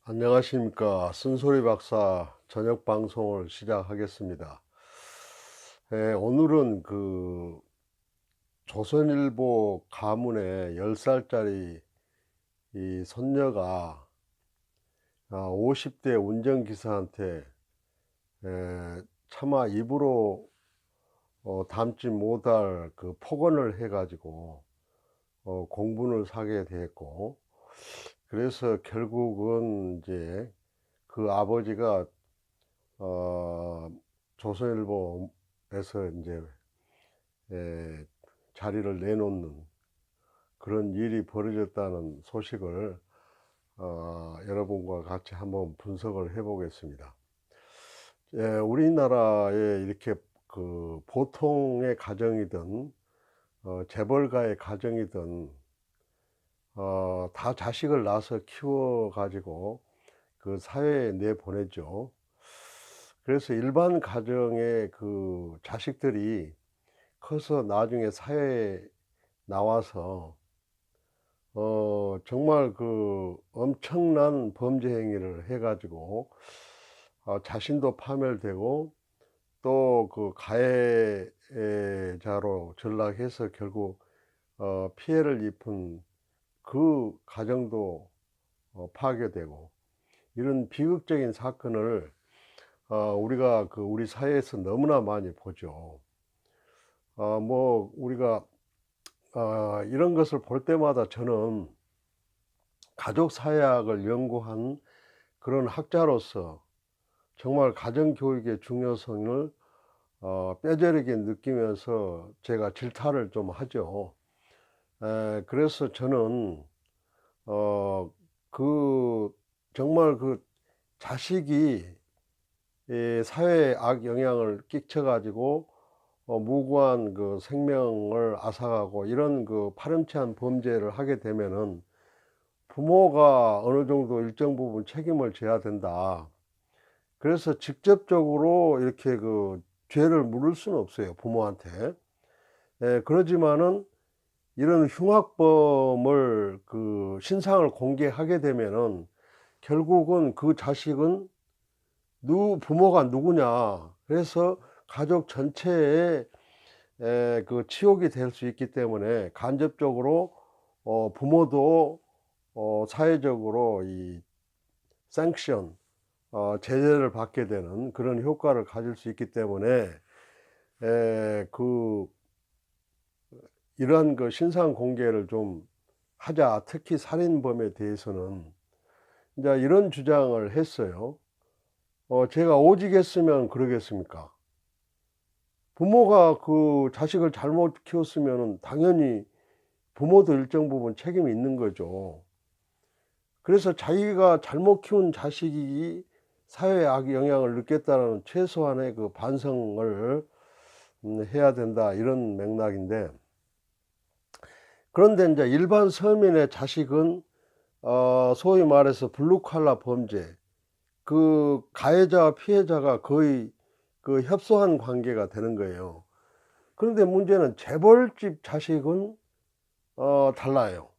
안녕하십니까. 쓴소리 박사 저녁 방송을 시작하겠습니다. 오늘은 조선일보 가문의 10살짜리 이 손녀가 50대 운전기사한테 차마 입으로 담지 못할 그 폭언을 해가지고 공분을 사게 됐고, 그래서 결국은 이제 그 아버지가 어, 조선일보에서 이제 에, 자리를 내놓는 그런 일이 벌어졌다는 소식을 여러분과 같이 한번 분석을 해 보겠습니다. 우리나라에 이렇게 그 보통의 가정이든 재벌가의 가정이든 다 자식을 낳아서 키워 가지고 그 사회에 내보내죠. 그래서 일반 가정의 그 자식들이 커서 나중에 사회에 나와서 정말 그 엄청난 범죄 행위를 해 가지고 자신도 파멸되고 또 그 가해자로 전락해서 결국 피해를 입은 그 가정도 파괴되고, 이런 비극적인 사건을 우리가 우리 사회에서 너무나 많이 보죠. 뭐 우리가 이런 것을 볼 때마다 저는 가족 사회학을 연구한 그런 학자로서 정말 가정 교육의 중요성을 뼈저리게 느끼면서 제가 질타를 좀 하죠. 그래서 저는 어, 그 정말 그 자식이 사회에 악영향을 끼쳐 가지고 무고한 그 생명을 앗아가고 이런 그 파렴치한 범죄를 하게 되면은 부모가 어느 정도 일정 부분 책임을 져야 된다. 그래서 직접적으로 이렇게 그 죄를 물을 수는 없어요, 부모한테. 그러지만은 이런 흉악범을 그 신상을 공개하게 되면은 결국은 그 자식은 부모가 누구냐, 그래서 가족 전체에 그 치욕이 될 수 있기 때문에 간접적으로 부모도 사회적으로 이 생션, 제재를 받게 되는 그런 효과를 가질 수 있기 때문에 그 이러한 그 신상 공개를 좀 하자. 특히 살인범에 대해서는 이제 이런 주장을 했어요. 제가 오직 했으면 그러겠습니까? 부모가 그 자식을 잘못 키웠으면 당연히 부모도 일정 부분 책임이 있는 거죠. 그래서 자기가 잘못 키운 자식이 사회에 악 영향을 느꼈다는 최소한의 그 반성을 해야 된다, 이런 맥락인데, 그런데 이제 일반 서민의 자식은 소위 말해서 블루칼라 범죄, 그 가해자와 피해자가 거의 그 협소한 관계가 되는 거예요. 그런데 문제는 재벌집 자식은 달라요.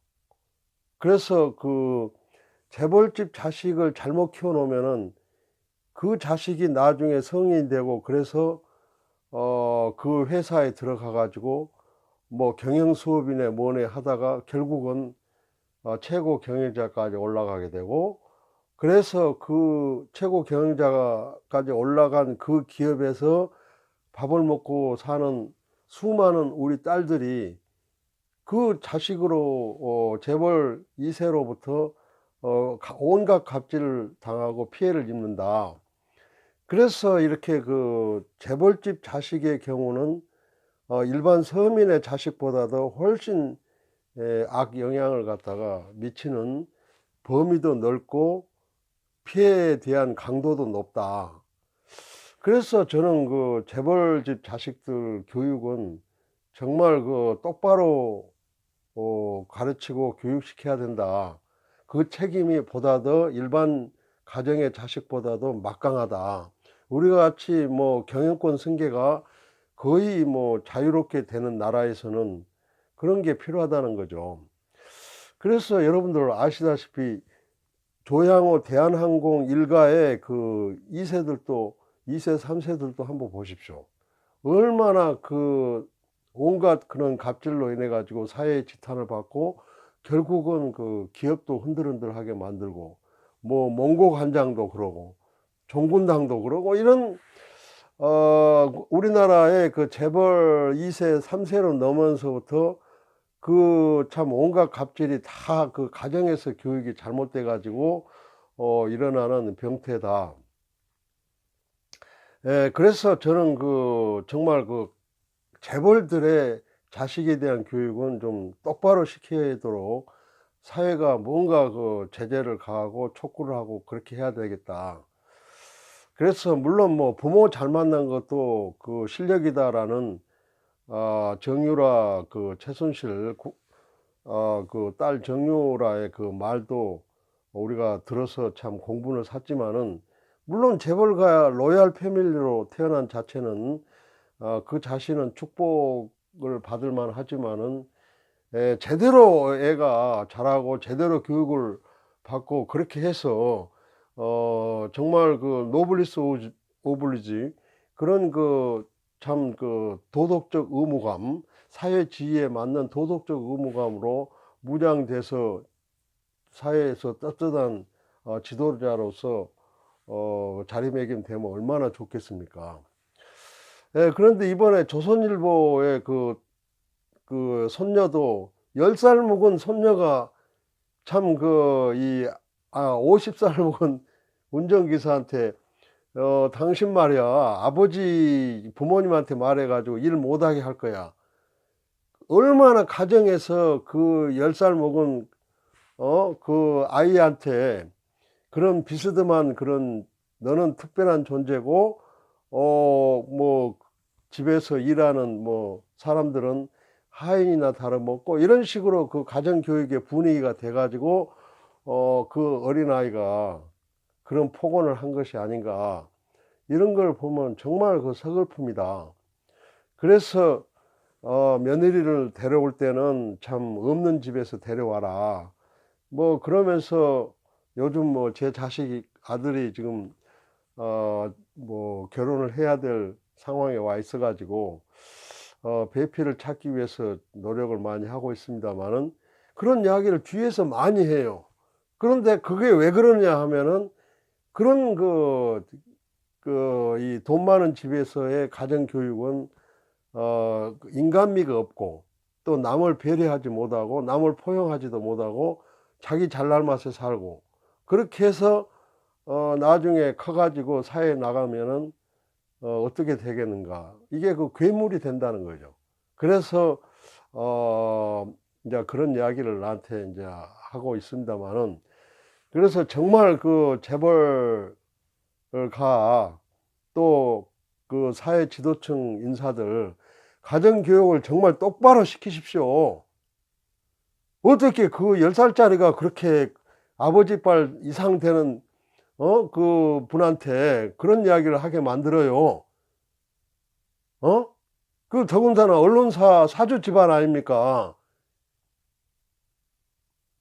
그래서 그 재벌집 자식을 잘못 키워 놓으면은 그 자식이 나중에 성인이 되고, 그래서 그 회사에 들어가 가지고 뭐 경영 수업이네 뭐네 하다가 결국은 최고 경영자까지 올라가게 되고, 그래서 그 최고 경영자까지 올라간 그 기업에서 밥을 먹고 사는 수많은 우리 딸들이 그 자식으로 재벌 2세로부터 온갖 갑질을 당하고 피해를 입는다. 그래서 이렇게 그 재벌집 자식의 경우는 일반 서민의 자식보다도 훨씬 악 영향을 갖다가 미치는 범위도 넓고 피해에 대한 강도도 높다. 그래서 저는 그 재벌집 자식들 교육은 정말 그 똑바로 가르치고 교육시켜야 된다. 그 책임이 보다 더 일반 가정의 자식보다도 막강하다. 우리가 같이 뭐 경영권 승계가 거의 뭐 자유롭게 되는 나라에서는 그런 게 필요하다는 거죠. 그래서 여러분들 아시다시피 조양호 대한항공 일가의 그 2세들도 2세 3세들도 한번 보십시오. 얼마나 그 온갖 그런 갑질로 인해 가지고 사회의 지탄을 받고 결국은 그 기업도 흔들흔들하게 만들고 뭐 몽고 관장도 그러고 종군당도 그러고 이런 우리나라의 그 재벌 2세 3세로 넘어서부터 그 참 온갖 갑질이 다 그 가정에서 교육이 잘못돼 가지고 일어나는 병폐다. 예, 그래서 저는 그 정말 그 재벌들의 자식에 대한 교육은 좀 똑바로 시키도록 사회가 뭔가 그 제재를 가하고 촉구를 하고 그렇게 해야 되겠다. 그래서 물론 뭐 부모 잘 만난 것도 그 실력이다라는 정유라 그 최순실 그 딸 정유라의 그 말도 우리가 들어서 참 공분을 샀지만은, 물론 재벌가 로얄 패밀리로 태어난 자체는 그 자신은 축복을 받을 만 하지만은 제대로 애가 자라고 제대로 교육을 받고 그렇게 해서 정말 그 노블리스 오블리지 그런 그 참 그 도덕적 의무감, 사회 지위에 맞는 도덕적 의무감으로 무장돼서 사회에서 떳떳한 지도자로서 자리매김되면 얼마나 좋겠습니까? 예, 그런데 이번에 조선일보의 그 손녀도 10살 먹은 손녀가 참 50살 먹은 운전기사한테 당신 말이야, 아버지 부모님한테 말해가지고 일 못하게 할 거야. 얼마나 가정에서 그 10살 먹은 그 아이한테 그런 비스듬한 그런 너는 특별한 존재고 뭐 집에서 일하는 뭐 사람들은 하인이나 다름없고 이런 식으로 그 가정교육의 분위기가 돼 가지고 그 어린아이가 그런 폭언을 한 것이 아닌가, 이런 걸 보면 정말 그 서글픕니다. 그래서 며느리를 데려올 때는 참 없는 집에서 데려와라, 뭐 그러면서 요즘 뭐 제 자식 아들이 지금 뭐 결혼을 해야 될 상황에 와 있어 가지고 배필을 찾기 위해서 노력을 많이 하고 있습니다만은, 그런 이야기를 뒤에서 많이 해요. 그런데 그게 왜 그러냐 하면은, 그런 이 돈 많은 집에서의 가정 교육은 인간미가 없고 또 남을 배려하지 못하고 남을 포용하지도 못하고 자기 잘날 맛에 살고, 그렇게 해서 나중에 커가지고 사회에 나가면은 어떻게 되겠는가, 이게 그 괴물이 된다는 거죠. 그래서 이제 그런 이야기를 나한테 이제 하고 있습니다만은, 그래서 정말 그 재벌가 또 그 사회 지도층 인사들 가정교육을 정말 똑바로 시키십시오. 어떻게 그 10살짜리가 그렇게 아버지 빨 이상 되는 그 분한테 그런 이야기를 하게 만들어요. 그 더군다나 언론사 사주 집안 아닙니까?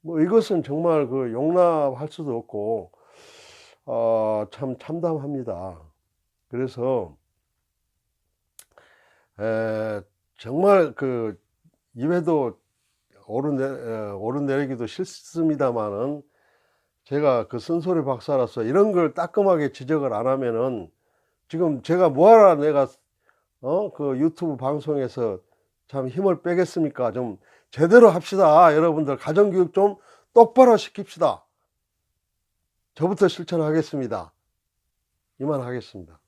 뭐 이것은 정말 그 용납할 수도 없고 참 참담합니다. 그래서 정말 그 입에도 오르내리기도 싫습니다만은, 제가 그 쓴소리 박사라서 이런 걸 따끔하게 지적을 안 하면은, 지금 제가 뭐하러 내가 그 유튜브 방송에서 참 힘을 빼겠습니까? 좀 제대로 합시다. 여러분들 가정교육 좀 똑바로 시킵시다. 저부터 실천하겠습니다. 이만 하겠습니다.